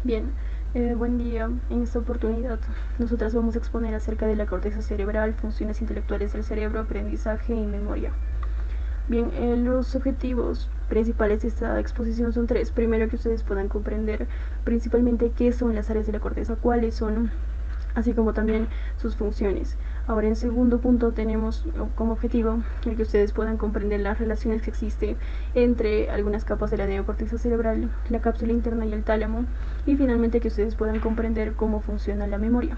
Bien, buen día. En esta oportunidad, nosotras vamos a exponer acerca de la corteza cerebral, funciones intelectuales del cerebro, aprendizaje y memoria. Bien, los objetivos principales de esta exposición son tres. Primero, que ustedes puedan comprender principalmente qué son las áreas de la corteza, cuáles son, así como también sus funciones. Ahora, en segundo punto, tenemos como objetivo el que ustedes puedan comprender las relaciones que existen entre algunas capas de la neocorteza cerebral, la cápsula interna y el tálamo, y finalmente que ustedes puedan comprender cómo funciona la memoria.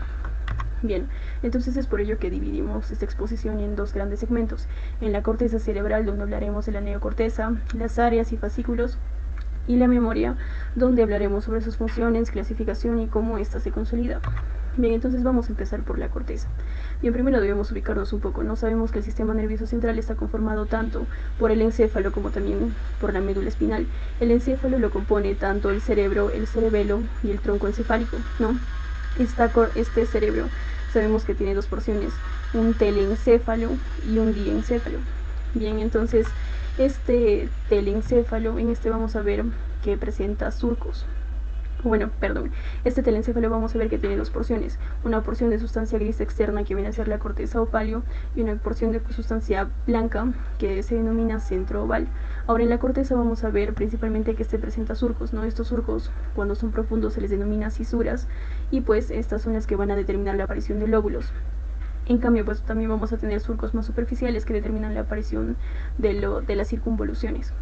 Bien, entonces es por ello que dividimos esta exposición en dos grandes segmentos. En la corteza cerebral, donde hablaremos de la neocorteza, las áreas y fascículos, y la memoria, donde hablaremos sobre sus funciones, clasificación y cómo ésta se consolida. Bien, entonces vamos a empezar por la corteza. Bien, primero debemos ubicarnos un poco. No sabemos que el sistema nervioso central está conformado tanto por el encéfalo como también por la médula espinal. El encéfalo lo compone tanto el cerebro, el cerebelo y el tronco encefálico, ¿no? Este cerebro sabemos que tiene dos porciones, un telencéfalo y un diencéfalo. Bien, entonces este telencéfalo, en este vamos a ver que presenta surcos. Bueno, perdón, este telencéfalo vamos a ver que tiene dos porciones, una porción de sustancia gris externa que viene a ser la corteza o palio y una porción de sustancia blanca que se denomina centro oval. Ahora en la corteza vamos a ver principalmente que este presenta surcos, ¿no? Estos surcos cuando son profundos se les denomina cisuras y pues estas son las que van a determinar la aparición de lóbulos. En cambio, pues también vamos a tener surcos más superficiales que determinan la aparición de las circunvoluciones.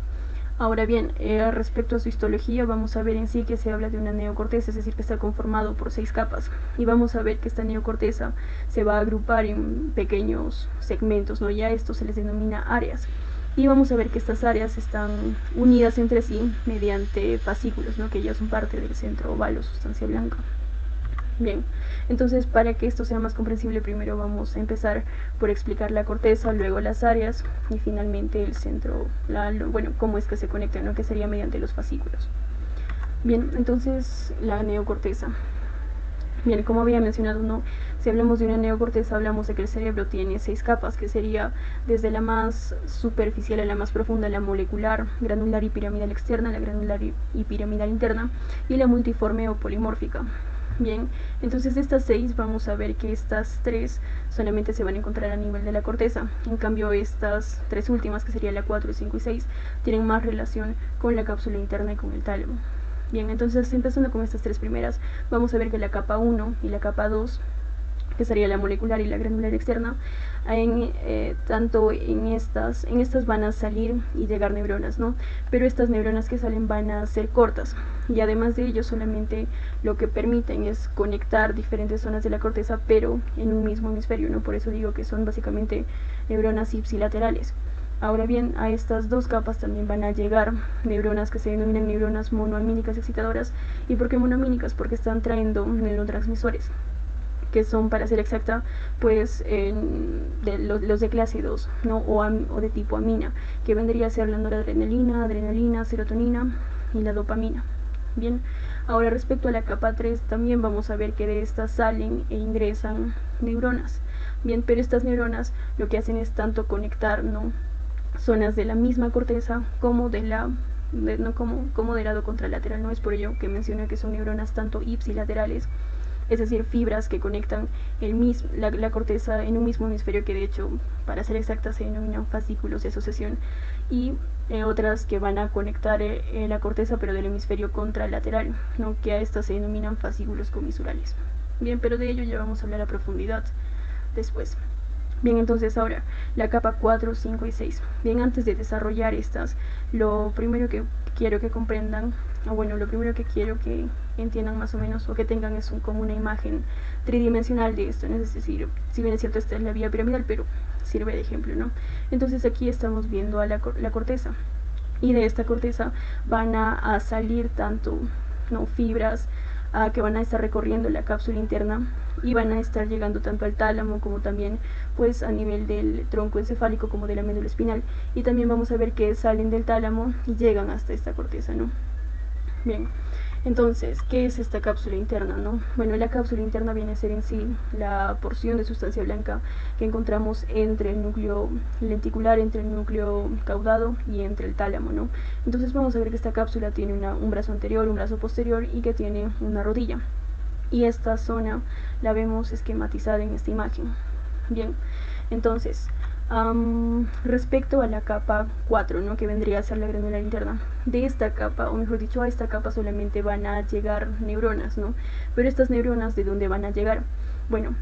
Ahora bien, respecto a su histología, vamos a ver en sí que se habla de una neocorteza, es decir, que está conformado por 6 capas. Y vamos a ver que esta neocorteza se va a agrupar en pequeños segmentos, ¿no? Ya esto se les denomina áreas. Y vamos a ver que estas áreas están unidas entre sí mediante fascículos, ¿no? Que ya son parte del centro oval o sustancia blanca. Bien, entonces para que esto sea más comprensible, primero vamos a empezar por explicar la corteza, luego las áreas y finalmente el centro, bueno, cómo es que se conectan, ¿no? Que sería mediante los fascículos. Bien, entonces la neocorteza. Bien, como había mencionado, ¿no? Si hablamos de una neocorteza, hablamos de que el cerebro tiene 6 capas, que sería desde la más superficial a la más profunda, la molecular, granular y piramidal externa, la granular y piramidal interna, y la multiforme o polimórfica. Bien, entonces de estas 6 vamos a ver que estas 3 solamente se van a encontrar a nivel de la corteza. En cambio, estas 3 últimas, que serían la 4, 5 y 6, tienen más relación con la cápsula interna y con el tálamo. Bien, entonces empezando con estas 3 primeras, vamos a ver que la capa 1 y la capa 2, que sería la molecular y la granular externa, tanto en estas van a salir y llegar neuronas, ¿no? Pero estas neuronas que salen van a ser cortas y además de ello solamente lo que permiten es conectar diferentes zonas de la corteza, pero en un mismo hemisferio, ¿no? Por eso digo que son básicamente neuronas ipsilaterales. Ahora bien, a estas dos capas también van a llegar neuronas que se denominan neuronas monoamínicas excitadoras. ¿Y por qué monoamínicas? Porque están trayendo neurotransmisores, que son, para ser exacta, pues los de clase 2, ¿no? O de tipo amina, que vendría a ser la noradrenalina, adrenalina, serotonina y la dopamina. Bien, ahora respecto a la capa 3, también vamos a ver que de estas salen e ingresan neuronas. Bien, pero estas neuronas lo que hacen es tanto conectar, ¿no?, zonas de la misma corteza como del lado contralateral, ¿no? Es por ello que menciona que son neuronas tanto ipsilaterales, es decir, fibras que conectan la corteza en un mismo hemisferio, que de hecho, para ser exacta, se denominan fascículos de asociación, y otras que van a conectar la corteza pero del hemisferio contralateral, ¿no? Que a estas se denominan fascículos comisurales. Bien, pero de ello ya vamos a hablar a profundidad después. Bien, entonces ahora la capa 4, 5 y 6. Bien, antes de desarrollar estas, lo primero que quiero que comprendan, lo primero que quiero que entiendan más o menos, o que tengan, es como una imagen tridimensional de esto, ¿no? Es decir, si bien es cierto, esta es la vía piramidal, pero sirve de ejemplo, ¿no? Entonces aquí estamos viendo a la corteza, y de esta corteza van a salir tanto, ¿no?, fibras que van a estar recorriendo la cápsula interna y van a estar llegando tanto al tálamo como también pues a nivel del tronco encefálico como de la médula espinal, y también vamos a ver que salen del tálamo y llegan hasta esta corteza, ¿no? Bien, Entonces, ¿qué es esta cápsula interna, no? Bueno, la cápsula interna viene a ser en sí la porción de sustancia blanca que encontramos entre el núcleo lenticular, entre el núcleo caudado y entre el tálamo, ¿no? Entonces vamos a ver que esta cápsula tiene un brazo anterior, un brazo posterior y que tiene una rodilla. Y esta zona la vemos esquematizada en esta imagen. Bien, entonces, respecto a la capa 4, ¿no? Que vendría a ser la granular interna, de esta capa, o mejor dicho, a esta capa solamente van a llegar neuronas, ¿no? Pero estas neuronas, ¿de dónde van a llegar? Bueno,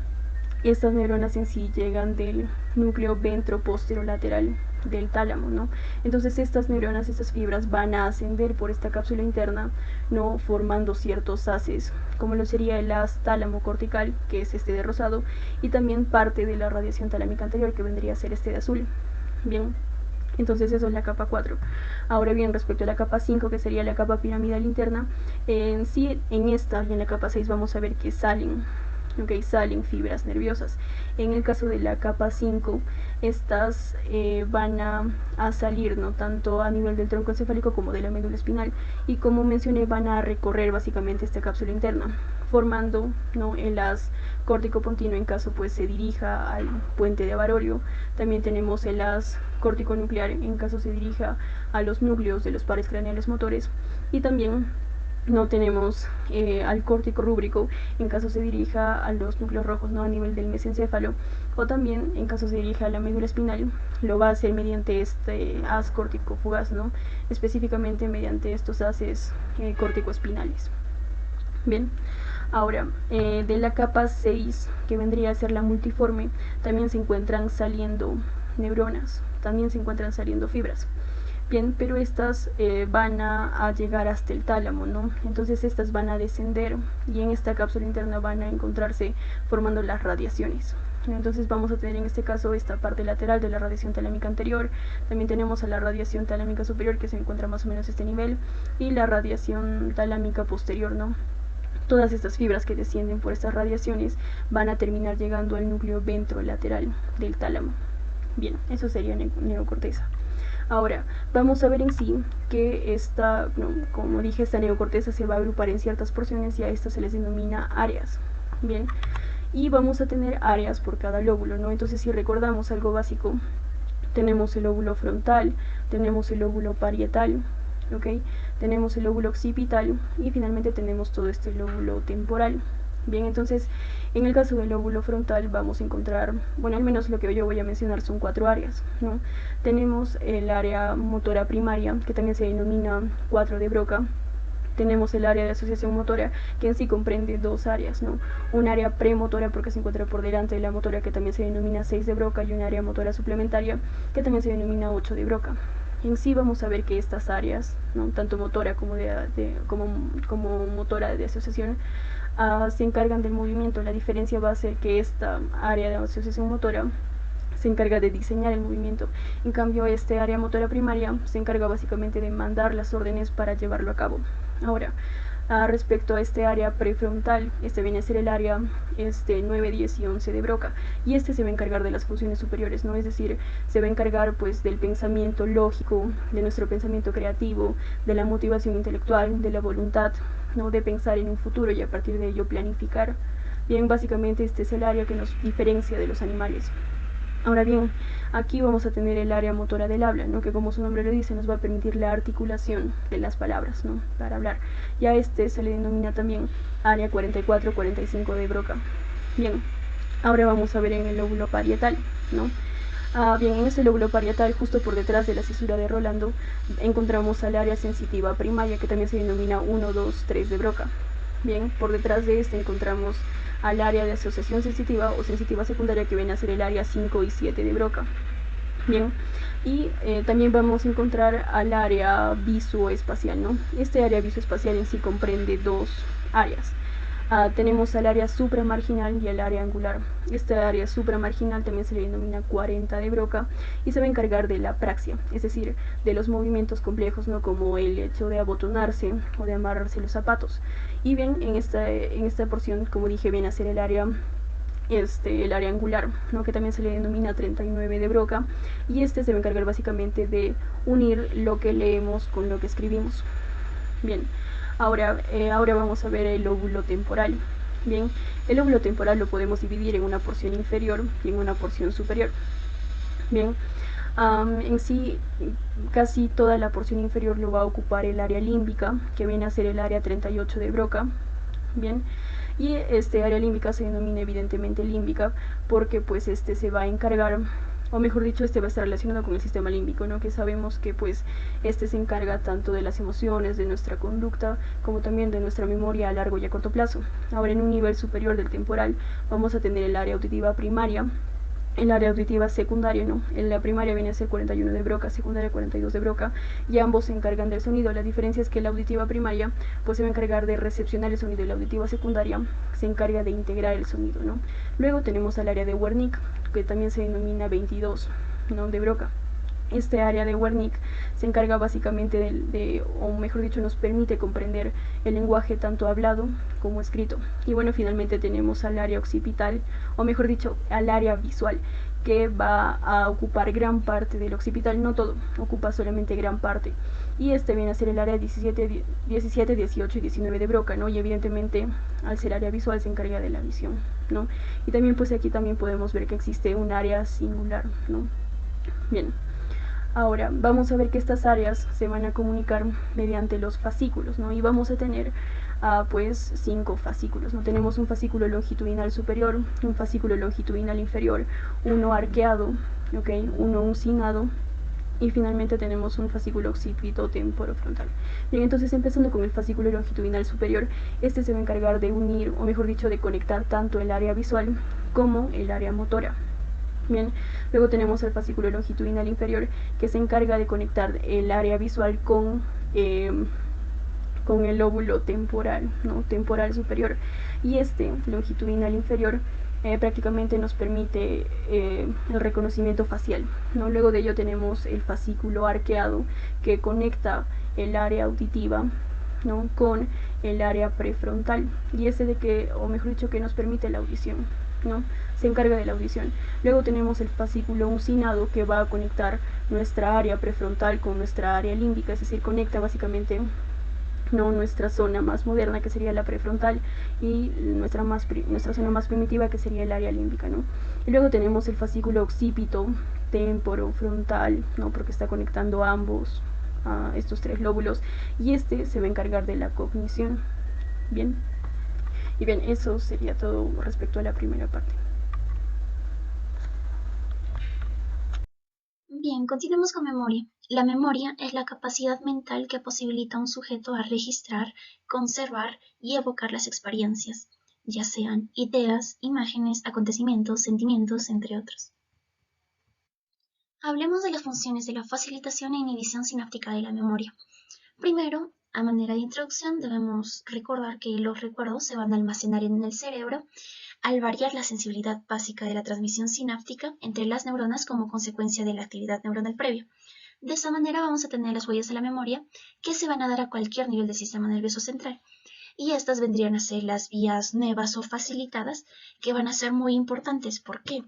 estas neuronas en sí llegan del núcleo ventroposterolateral del tálamo, ¿no? Entonces estas neuronas, estas fibras van a ascender por esta cápsula interna, ¿no? Formando ciertos haces, como lo sería el haz tálamo cortical, que es este de rosado, y también parte de la radiación talámica anterior, que vendría a ser este de azul. Bien, entonces eso es la capa 4. Ahora bien, respecto a la capa 5, que sería la capa piramidal interna, en sí, en esta y en la capa 6 vamos a ver que salen fibras nerviosas. En el caso de la capa 5, estas van a salir, ¿no? Tanto a nivel del tronco encefálico como de la médula espinal, y como mencioné, van a recorrer básicamente esta cápsula interna, formando, ¿no? el haz córtico-pontino en caso pues se dirija al puente de Avarolio. También tenemos el haz córtico-nuclear en caso se dirija a los núcleos de los pares craneales motores, y también no tenemos al córtico rúbrico en caso se dirija a los núcleos rojos, ¿no? A nivel del mesencéfalo, o también en caso se dirija a la médula espinal, lo va a hacer mediante este haz córtico fugaz, ¿no? Específicamente mediante estos haces córtico-espinales. Bien, ahora de la capa 6, que vendría a ser la multiforme, también se encuentran saliendo neuronas, también se encuentran saliendo fibras. Bien, pero estas van a llegar hasta el tálamo, ¿no? Entonces estas van a descender y en esta cápsula interna van a encontrarse formando las radiaciones. Entonces vamos a tener en este caso esta parte lateral de la radiación talámica anterior, también tenemos a la radiación talámica superior, que se encuentra más o menos a este nivel, y la radiación talámica posterior, ¿no? Todas estas fibras que descienden por estas radiaciones van a terminar llegando al núcleo ventrolateral del tálamo. Bien, eso sería neocorteza. Ahora, vamos a ver en sí que esta, como dije, esta neocorteza se va a agrupar en ciertas porciones y a estas se les denomina áreas. Bien, y vamos a tener áreas por cada lóbulo, ¿no? Entonces, si recordamos algo básico, tenemos el lóbulo frontal, tenemos el lóbulo parietal, ¿ok? Tenemos el lóbulo occipital y finalmente tenemos todo este lóbulo temporal. Bien, entonces en el caso del lóbulo frontal vamos a encontrar, bueno, al menos lo que yo voy a mencionar son 4 áreas, ¿no? Tenemos el área motora primaria, que también se denomina 4 de Broca. Tenemos el área de asociación motora, que en sí comprende 2 áreas, ¿no? Un área premotora, porque se encuentra por delante de la motora, que también se denomina 6 de Broca, y un área motora suplementaria, que también se denomina 8 de Broca. En sí vamos a ver que estas áreas, ¿no? Tanto motora como motora de asociación, se encargan del movimiento. La diferencia va a ser que esta área de asociación motora se encarga de diseñar el movimiento, en cambio este área motora primaria se encarga básicamente de mandar las órdenes para llevarlo a cabo. Ahora, respecto a este área prefrontal, este viene a ser el área 9, 10 y 11 de Broca, y este se va a encargar de las funciones superiores, ¿no? Es decir, se va a encargar pues del pensamiento lógico, de nuestro pensamiento creativo, de la motivación intelectual, de la voluntad, ¿no? De pensar en un futuro y a partir de ello planificar. Bien, básicamente este es el área que nos diferencia de los animales. Ahora bien, aquí vamos a tener el área motora del habla, ¿no? Que como su nombre lo dice, nos va a permitir la articulación de las palabras, ¿no? Para hablar. Y a este se le denomina también área 44-45 de Broca. Bien, ahora vamos a ver en el lóbulo parietal, ¿no? Bien, en este lóbulo parietal, justo por detrás de la cisura de Rolando, encontramos al área sensitiva primaria, que también se denomina 1, 2, 3 de Broca. Bien, por detrás de este encontramos al área de asociación sensitiva o sensitiva secundaria, que viene a ser el área 5 y 7 de Broca. Bien, y también vamos a encontrar al área visoespacial, ¿no? Este área visoespacial en sí comprende 2 áreas. Tenemos al área supramarginal y el área angular. Esta área supramarginal también se le denomina 40 de Broca y se va a encargar de la praxia, es decir, de los movimientos complejos, ¿no? Como el hecho de abotonarse o de amarrarse los zapatos. Y bien, en esta porción, como dije, viene a ser el área angular, ¿no? Que también se le denomina 39 de Broca, y este se va a encargar básicamente de unir lo que leemos con lo que escribimos. Bien, Ahora vamos a ver el lóbulo temporal. Bien, el lóbulo temporal lo podemos dividir en una porción inferior y en una porción superior. Bien, en sí, casi toda la porción inferior lo va a ocupar el área límbica, que viene a ser el área 38 de Broca. Bien, y este área límbica se denomina evidentemente límbica porque pues este se va a encargar, o mejor dicho, este va a estar relacionado con el sistema límbico, ¿no? Que sabemos que pues este se encarga tanto de las emociones, de nuestra conducta, como también de nuestra memoria a largo y a corto plazo. Ahora, en un nivel superior del temporal vamos a tener el área auditiva primaria, el área auditiva secundaria, ¿no? En la primaria viene a ser 41 de Broca, secundaria 42 de Broca, y ambos se encargan del sonido. La diferencia es que la auditiva primaria pues se va a encargar de recepcionar el sonido y la auditiva secundaria se encarga de integrar el sonido, ¿no? Luego tenemos al área de Wernicke, que también se denomina 22, ¿no? De Broca. Este área de Wernicke se encarga básicamente o mejor dicho, nos permite comprender el lenguaje tanto hablado como escrito. Y bueno, finalmente tenemos al área occipital, o mejor dicho, al área visual, que va a ocupar gran parte del occipital, no todo, ocupa solamente gran parte. Y este viene a ser el área 17, 18 y 19 de Broca, ¿no? Y evidentemente, al ser área visual, se encarga de la visión, ¿no? Y también, pues aquí también podemos ver que existe un área singular, ¿no? Bien. Ahora, vamos a ver que estas áreas se van a comunicar mediante los fascículos, ¿no? Y vamos a tener, pues, 5 fascículos, ¿no? Tenemos un fascículo longitudinal superior, un fascículo longitudinal inferior, uno arqueado, ¿ok? Uno uncinado, y finalmente tenemos un fascículo occipito temporofrontal. Bien, entonces empezando con el fascículo longitudinal superior, este se va a encargar de unir, o mejor dicho, de conectar tanto el área visual como el área motora. Bien, luego tenemos el fascículo longitudinal inferior que se encarga de conectar el área visual con el lóbulo temporal, ¿no? Temporal superior. Y este longitudinal inferior prácticamente nos permite el reconocimiento facial, ¿no? Luego de ello tenemos el fascículo arqueado que conecta el área auditiva, ¿no? Con el área prefrontal, y ese de que, o mejor dicho, que nos permite la audición, ¿no? Se encarga de la audición. Luego tenemos el fascículo uncinado que va a conectar nuestra área prefrontal con nuestra área límbica, es decir, conecta básicamente, no, nuestra zona más moderna, que sería la prefrontal, y nuestra zona más primitiva, que sería el área límbica, ¿no? Y luego tenemos el fascículo occipito temporofrontal, ¿no? Porque está conectando ambos, estos tres lóbulos, y este se va a encargar de la cognición. Bien, y bien, eso sería todo respecto a la primera parte. Bien, continuemos con memoria. La memoria es la capacidad mental que posibilita a un sujeto a registrar, conservar y evocar las experiencias, ya sean ideas, imágenes, acontecimientos, sentimientos, entre otros. Hablemos de las funciones de la facilitación e inhibición sináptica de la memoria. Primero, a manera de introducción, debemos recordar que los recuerdos se van a almacenar en el cerebro al variar la sensibilidad básica de la transmisión sináptica entre las neuronas como consecuencia de la actividad neuronal previa. De esta manera vamos a tener las huellas de la memoria que se van a dar a cualquier nivel del sistema nervioso central. Y estas vendrían a ser las vías nuevas o facilitadas que van a ser muy importantes. ¿Por qué?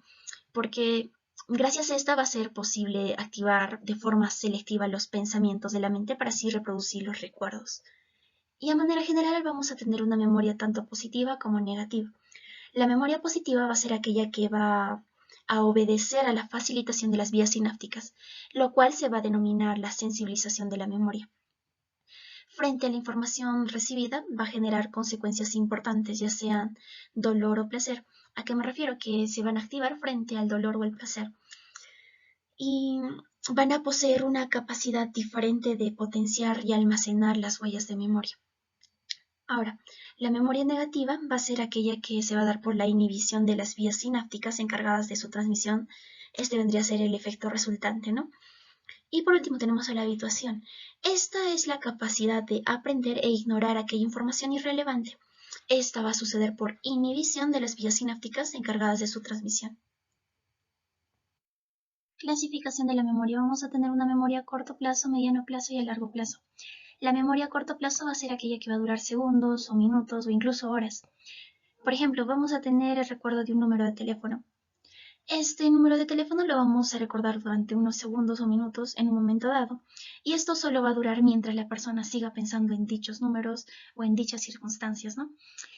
Porque gracias a esta va a ser posible activar de forma selectiva los pensamientos de la mente para así reproducir los recuerdos. Y a manera general vamos a tener una memoria tanto positiva como negativa. La memoria positiva va a ser aquella que va a obedecer a la facilitación de las vías sinápticas, lo cual se va a denominar la sensibilización de la memoria. Frente a la información recibida va a generar consecuencias importantes, ya sean dolor o placer. ¿A qué me refiero? Que se van a activar frente al dolor o el placer. Y van a poseer una capacidad diferente de potenciar y almacenar las huellas de memoria. Ahora, la memoria negativa va a ser aquella que se va a dar por la inhibición de las vías sinápticas encargadas de su transmisión. Este vendría a ser el efecto resultante, ¿no? Y por último tenemos a la habituación. Esta es la capacidad de aprender e ignorar aquella información irrelevante. Esta va a suceder por inhibición de las vías sinápticas encargadas de su transmisión. Clasificación de la memoria. Vamos a tener una memoria a corto plazo, mediano plazo y a largo plazo. La memoria a corto plazo va a ser aquella que va a durar segundos o minutos o incluso horas. Por ejemplo, vamos a tener el recuerdo de un número de teléfono. Este número de teléfono lo vamos a recordar durante unos segundos o minutos en un momento dado, y esto solo va a durar mientras la persona siga pensando en dichos números o en dichas circunstancias, ¿no?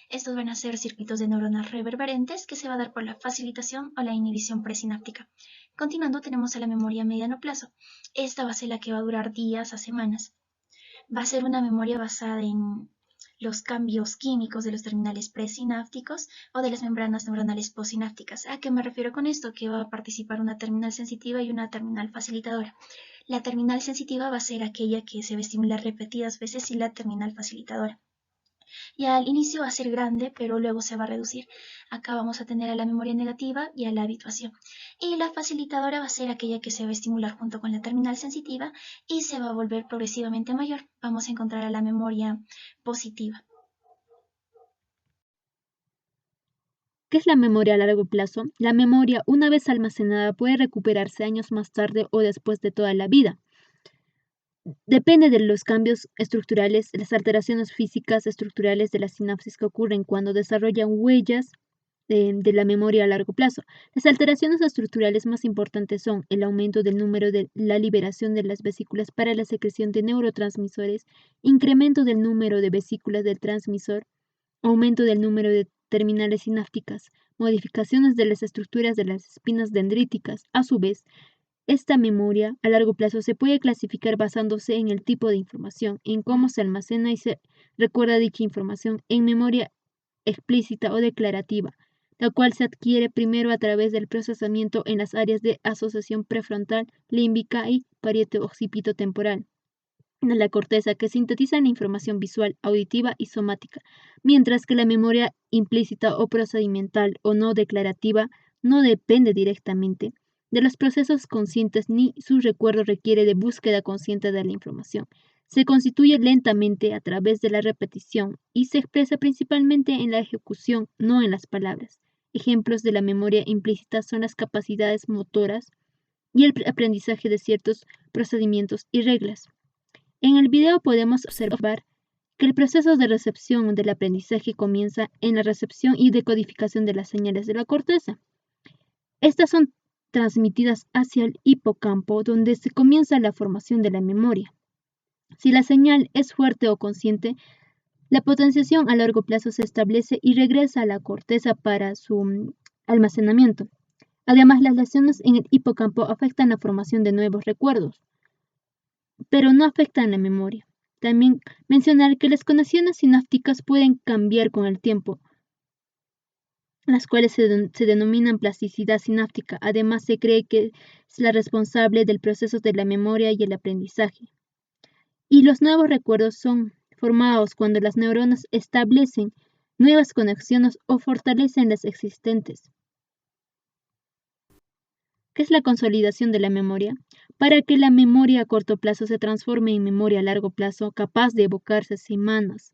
Estos van a ser circuitos de neuronas reverberentes que se va a dar por la facilitación o la inhibición presináptica. Continuando, tenemos a la memoria a mediano plazo. Esta va a ser la que va a durar días a semanas. Va a ser una memoria basada en los cambios químicos de los terminales presinápticos o de las membranas neuronales postsinápticas. ¿A qué me refiero con esto? Que va a participar una terminal sensitiva y una terminal facilitadora. La terminal sensitiva va a ser aquella que se va a estimular repetidas veces y la terminal facilitadora. Y al inicio va a ser grande, pero luego se va a reducir. Acá vamos a tener a la memoria negativa y a la habituación. Y la facilitadora va a ser aquella que se va a estimular junto con la terminal sensitiva y se va a volver progresivamente mayor. Vamos a encontrar a la memoria positiva. ¿Qué es la memoria a largo plazo? La memoria, una vez almacenada, puede recuperarse años más tarde o después de toda la vida. Depende de los cambios estructurales, las alteraciones físicas estructurales de la sinapsis que ocurren cuando desarrollan huellas de la memoria a largo plazo. Las alteraciones estructurales más importantes son el aumento del número de la liberación de las vesículas para la secreción de neurotransmisores, incremento del número de vesículas del transmisor, aumento del número de terminales sinápticas, modificaciones de las estructuras de las espinas dendríticas. A su vez, esta memoria a largo plazo se puede clasificar basándose en el tipo de información, en cómo se almacena y se recuerda dicha información, en memoria explícita o declarativa, la cual se adquiere primero a través del procesamiento en las áreas de asociación prefrontal, límbica y parieto-occipito-temporal de la corteza, que sintetizan la información visual, auditiva y somática, mientras que la memoria implícita o procedimental o no declarativa no depende directamente de los procesos conscientes ni su recuerdo requiere de búsqueda consciente de la información. Se constituye lentamente a través de la repetición y se expresa principalmente en la ejecución, no en las palabras. Ejemplos de la memoria implícita son las capacidades motoras y el aprendizaje de ciertos procedimientos y reglas. En el video podemos observar que el proceso de recepción del aprendizaje comienza en la recepción y decodificación de las señales de la corteza. Estas son transmitidas hacia el hipocampo, donde se comienza la formación de la memoria. Si la señal es fuerte o consciente, la potenciación a largo plazo se establece y regresa a la corteza para su almacenamiento. Además, las lesiones en el hipocampo afectan la formación de nuevos recuerdos, pero no afectan la memoria. También mencionar que las conexiones sinápticas pueden cambiar con el tiempo, las cuales se denominan plasticidad sináptica. Además, se cree que es la responsable del proceso de la memoria y el aprendizaje. Y los nuevos recuerdos son formados cuando las neuronas establecen nuevas conexiones o fortalecen las existentes. ¿Qué es la consolidación de la memoria? Para que la memoria a corto plazo se transforme en memoria a largo plazo, capaz de evocarse semanas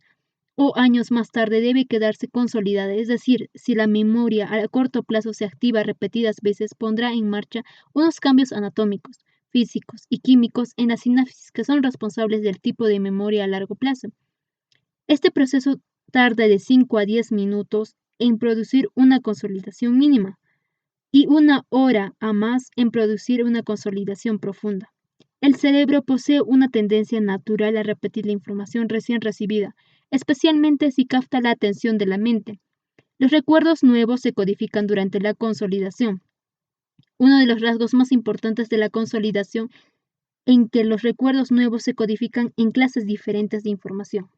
o años más tarde, debe quedarse consolidada. Es decir, si la memoria a corto plazo se activa repetidas veces, pondrá en marcha unos cambios anatómicos, físicos y químicos en la sinapsis que son responsables del tipo de memoria a largo plazo. Este proceso tarda de 5 a 10 minutos en producir una consolidación mínima y 1 hora a más en producir una consolidación profunda. El cerebro posee una tendencia natural a repetir la información recién recibida, especialmente si capta la atención de la mente. Los recuerdos nuevos se codifican durante la consolidación. Uno de los rasgos más importantes de la consolidación en que los recuerdos nuevos se codifican en clases diferentes de información.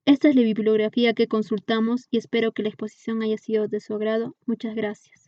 Esta es la bibliografía que consultamos y espero que la exposición haya sido de su agrado. Muchas gracias.